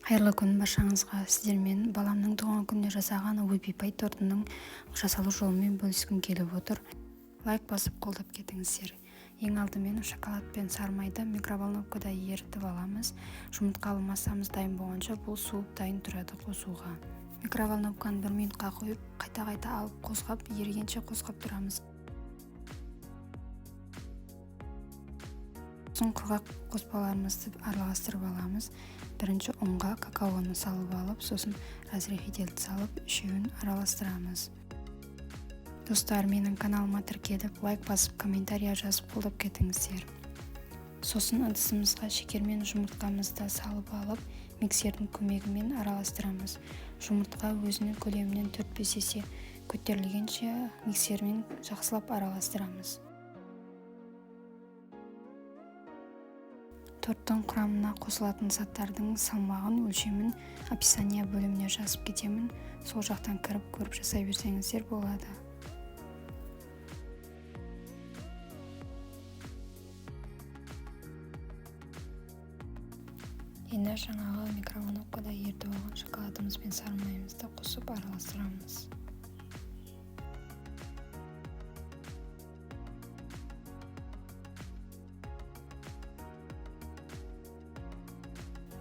Қайырлы күн баршаңызға. Сіздермен баламның туған күніне жасаған уи-пи тортының жасалу жолымен бөліскім келіп отыр. Лайк басып қолдап кетіңіздер. Ең алдымен шоколад пен сары майды микроволновкада ерітіп аламыз. Жұмыртқалы массамыз дайын болғанша бұл суып дайын тұрады қосуға. Микроволновканы 1 минутқа қойып, қайта алып қозғап, ерігенше қозғап тұрамыз. Құрғақ қоспаларымызды араластырып аламыз. Бірінші ұнға какаоны салып алып, сосын разрехительді салып, үшеуін араластырамыз. Достар, менің каналыма тіркеліп, лайк басып, комментария жазып қолдап кетіңіздер. Сосын ыдысымызға шекер мен жұмыртқамызды салып алып, миксердің көмегімен араластырамыз. Жұмыртқа өзінің көлемінен 4-5 есе көтерілгенше миксермен жақсылап араластырамыз. Торттың құрамына қосылатын заттардың салмағын, өлшемін описание бөліміне жазып кетемін. Сол жақтан кіріп көріп жасай берсеңіздер болады. Енді жаңағы микроволновкада ерітіп алған шоколадымыз бен сары майымызды қосып араластырамыз.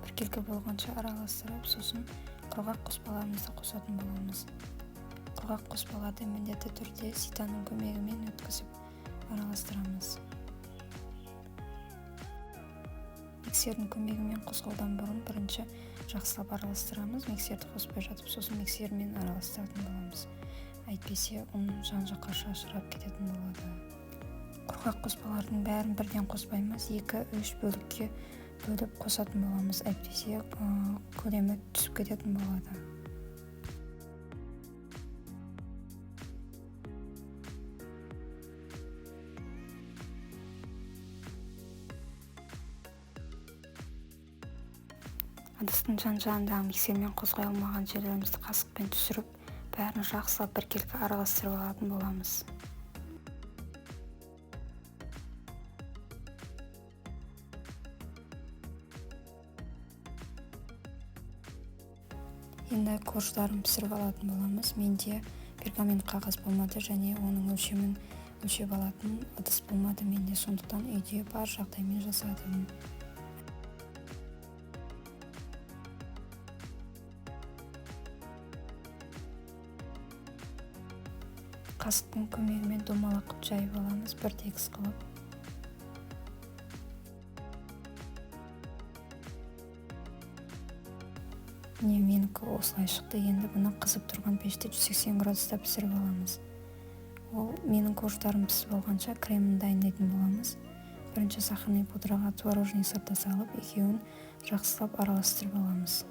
Біркелкі болғанша араластырып, сосын құрғақ қоспаларымызды қосатын боламыз. Құрғақ қоспаларды міндетті түрде ситаның көмегімен өткізіп араластырамыз. Миксердің көмегімен қосқаудан бұрын бірінші жақсылап араластырамыз. Миксерді қоспай жатып, сосын миксермен араластыратын боламыз. Әйтпесе, ұн жан-жаққа шашырап кететін болады. Құрғақ қоспалардың бәрін бірден қоспаймыз, 2-3 бөлікке бөліп қосатын боламыз. Әйтпесе, көлемі түсіп кететін болады. Ыдыстың жан-жағындағы миксермен қозғай алмаған жерлерімізді қасықпен түсіріп, бәрін жақсылап біркелкі араластырып алатын боламыз. Енді корждарын пісіріп алатын боламыз. Менде пергамент қағаз болмады және оның өлшемін өлшеп алатын ыдыс болмады менде, сондықтан үйде бар жағдаймен жасадым. Қасықтың көмегімен домалақ қып жайып аламыз, бір тегіс қылып. Менікі осылай шықты. Енді бұны қызып тұрған пеште 180 градуста пісіріп аламыз. Ол менің корждарым пісіп алғанша кремін дайындайтын боламыз. Бірінші сахарный пудраға творожный сырды салып, екеуін жақсылап араластырып аламыз.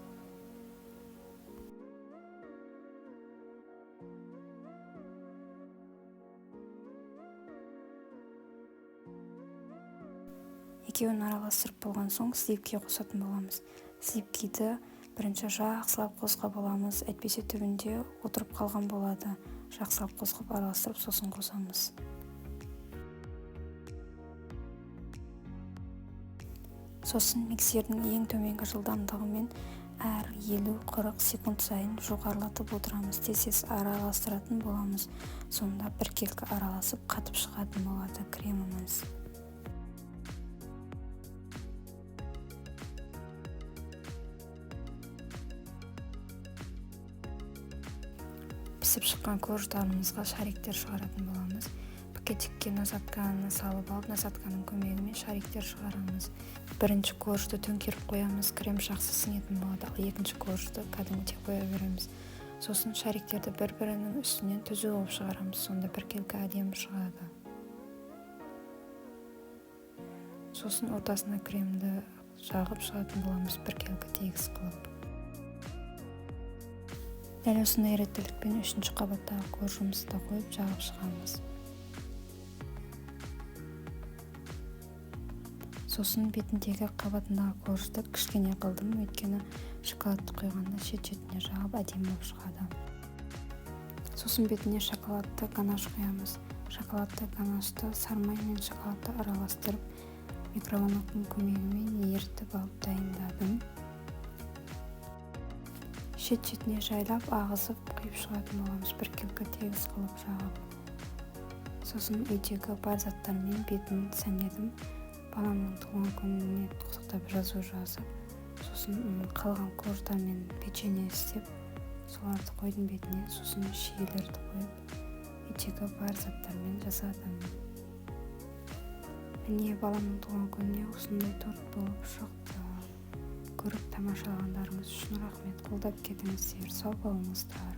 Екеуін араластырып болған соң сливке қосатын боламыз. Сливкиді бірінші жақсылап қосқап аламыз, әйтпесе түбінде отырып қалған болады. Жақсылап қосқап араластырып, сосын қосамыз. Сосын миксердің ең төменгі жылдамдығымен әр 50-40 секунд сайын жоғарылатып отырамыз. Тез араластыратын боламыз. Сонда біркелкі араласып қатып шығатын болады креміміз. Пісіп шыққан корждарымызға шариктер шығаратын боламыз. Пакетикке насатканы салып алып, насатканың көмегімен шариктер шығарамыз. Бірінші коржды төңкеріп қоямыз, крем жақсы сіңетін болады, ал екінші коржды кәдімгідей қоя береміз. Сосын шариктерді бір-бірінің үстінен түзу қылып шығарамыз, сонда біркелкі әдемі шығады. Сосын ортасына кремді жағып шығатын боламыз, біркелкі тегіс қылып. Дәл осындай реттілікпен 3-ші қабаттағы коржымызды қойып жағып шығамыз. Сосын бетіндегі қабатындағы коржды кішкене қылдым, өйткені шоколадты құйғанда шет-шетіне жағып әдемі болып шығады. Сосын бетіне шоколадты ганаш құямыз. Шоколадты ганашты сары май мен шоколадты араластырып, микроволновканың көмегімен ерітіп алып дайындадым. шет-шетіне жайлап ағызып құйып шығатын боламыз, бір келкі тегіс қылып жағып. Сосын үйдегі бар заттармен бетін сәнедім. Баламның туған күніне құттықтап жазу жазып, сосын қалған корждар мен печенье істеп, соларды қойдым бетіне, сосын шиелерді қойып, үйдегі бар заттармен жасадым. Міне баламның туған күніне осындай торт болып шықты. Көріп тамашалағандарыңыз үшін рахмет. Қолдап кетіңіздер. Сау болыңыздар.